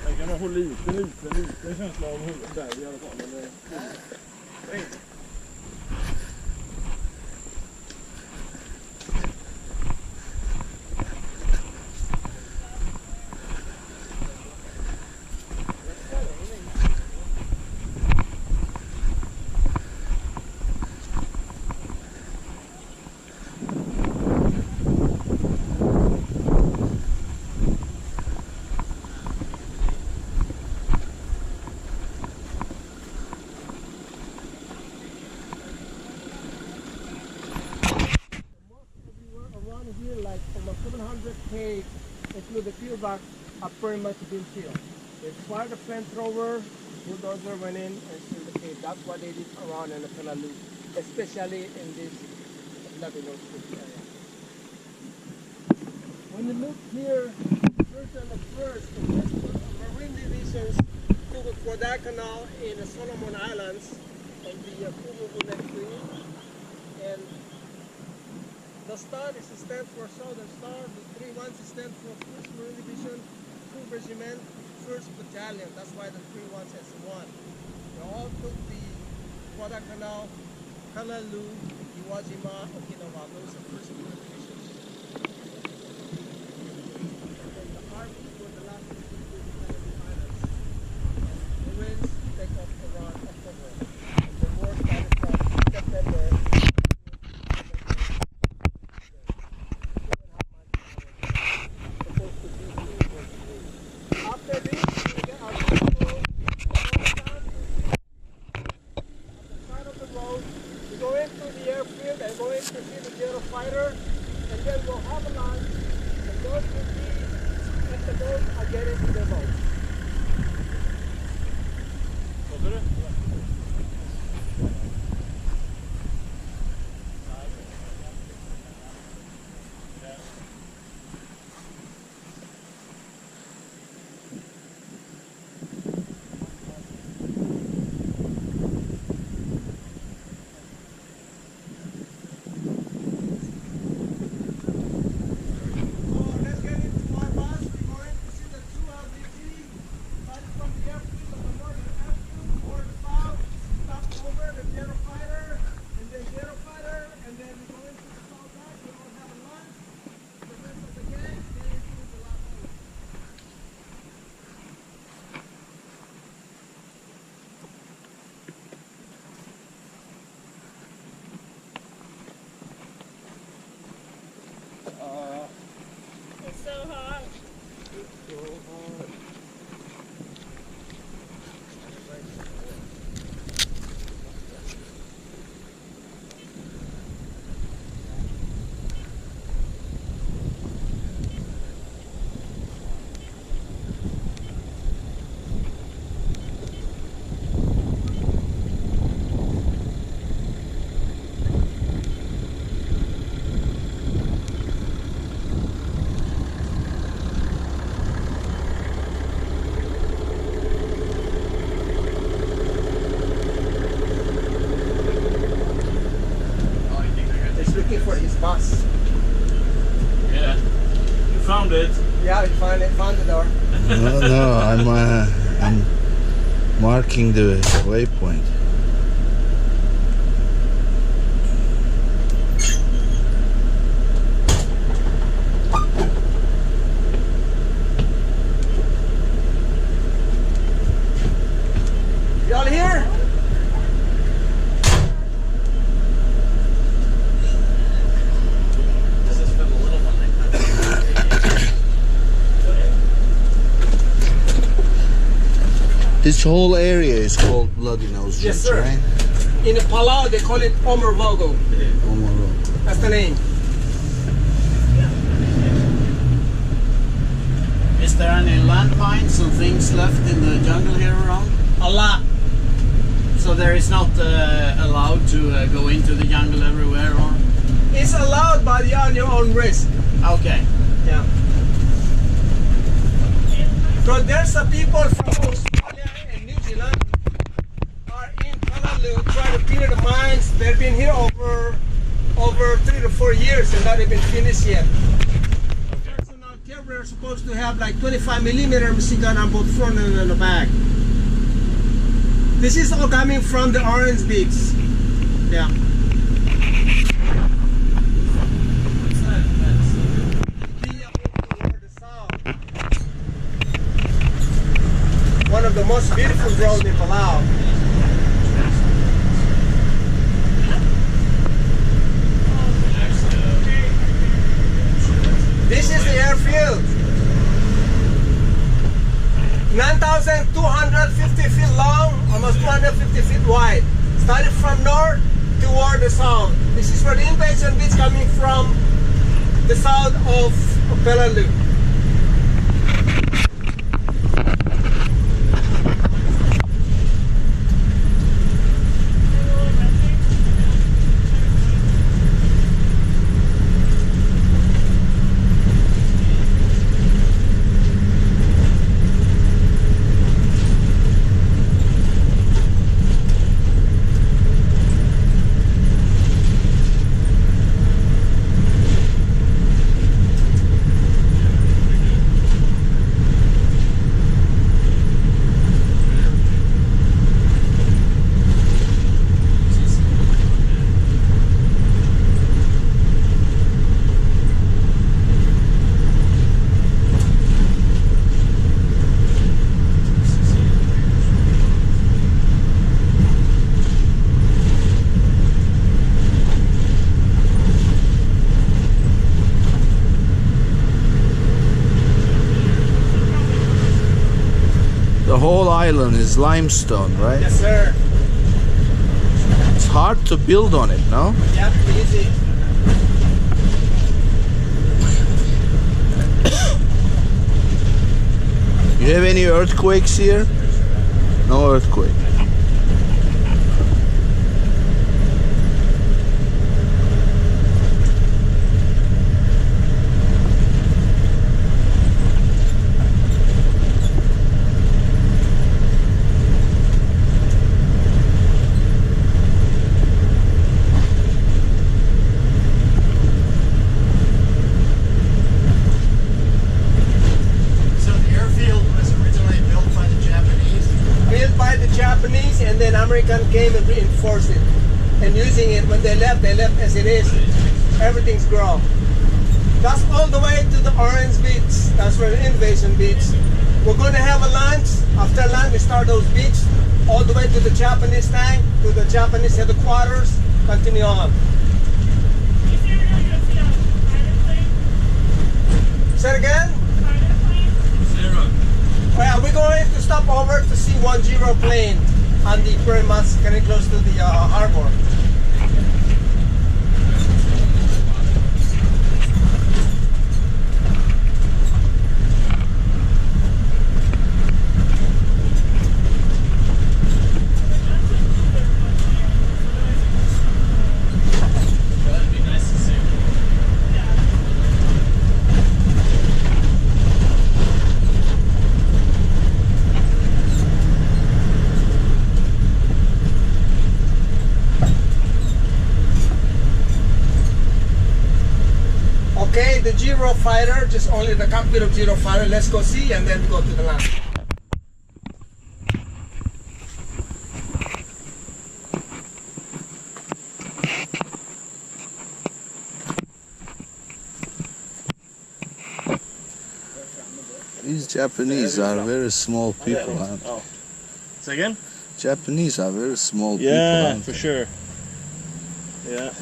Jag kan ha liten känsla av berg i alla fall. Eller... Around here, like almost 700 include the field box, are pretty much been filled. They fired a flamethrower, bulldozer went in and filled the cave. That's what they did around in the Peleliu, especially in this bloody nose area. When you look here, first and the first, the Marine divisions took the Guadalcanal in the Solomon Islands and the Kumu next to it. And the star is stand for Southern Star, the 3-1 stand for 1st Marine Division, 2 Regiment, 1st Battalion. That's why the 3-1 says 1. They all took the Guadalcanal, Peleliu, Iwo Jima, Okinawa. Those are 1st Marine Divisions. And then the Army were the last 2 divisions. found the door. No, I'm marking the waypoint. Y'all here? This is for the little one. This whole area is called Bloody Nose Yes, Ridge, sir. right? In Palau, they call it Omer Vogo. That's the name. Is there any landmines and things left in the jungle here around? A lot. So there is not allowed to go into the jungle everywhere, or? It's allowed, but you're on your own risk. Okay. Yeah. So there's some people from Australia and New Zealand are in Peleliu trying to clear the mines. They've been here over 3 to 4 years and not even finished yet. So now here we're supposed to have like 25mm machine gun on both front and on the back. This is all coming from the orange beaks. Yeah. One of the most beautiful roads in Palau. This is the airfield. 9,250 feet long, almost 250 feet wide. Started from north toward the south. This is where the invasion beach coming from the south of Peleliu. The whole island is limestone, right? Yes, sir. It's hard to build on it, no? Yep, easy. You have any earthquakes here? No earthquake. Japanese, and then American came and reinforced it. And using it, when they left as it is. Everything's grown. That's all the way to the Orange Beach. That's where the invasion beach. We're going to have a lunch. After lunch, we start those beach all the way to the Japanese tank, to the Japanese headquarters. Continue on. Say it again? Well, we're going to stop over to see 10 plane on the very much getting close to the harbor. the Giro fighter, just only the cockpit of Giro fighter. Let's go see and then go to the land. These Japanese are very small people, aren't they? Oh. Say again? Japanese are very small people, Yeah, aren't for they? sure. Yeah.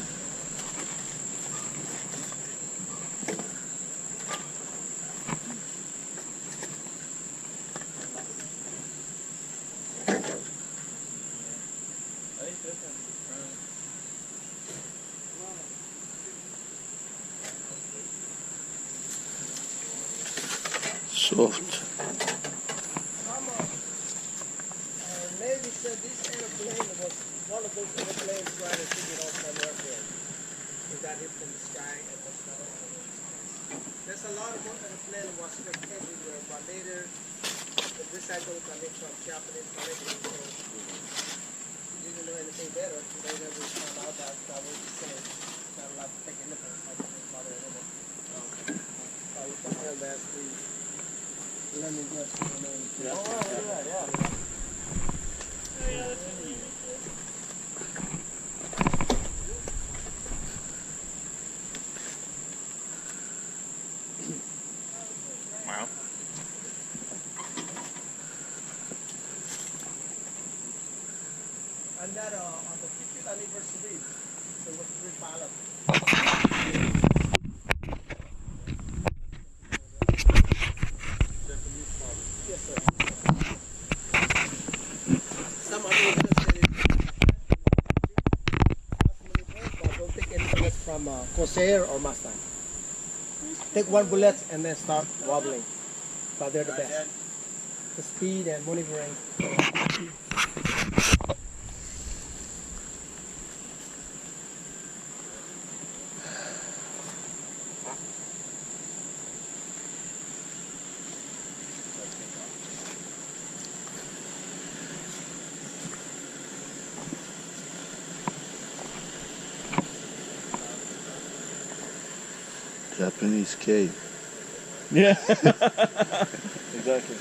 Soft. Navy said this airplane was one of those airplanes trying to take it off from airfield. It got hit from the sky and was not one of those. There's a lot of airplanes was struck everywhere, but later the recycle coming from Japanese collection, so didn't know anything better. Later we found out that that was the same. Not a lot of big elephants like the mother animal. You can tell that's the landing gear for the name. Yeah. Oh, wow, look at that, yeah. Oh yeah, that's really neat. Wow. And that on the 50th anniversary, there were 3 pilots. Yes, sir. Some Americans said but don't take any bullets from Corsair or Mustang. Take 1 bullet and then start wobbling. But they're the best. The speed and maneuvering. Japanese cave. Yeah. Exactly.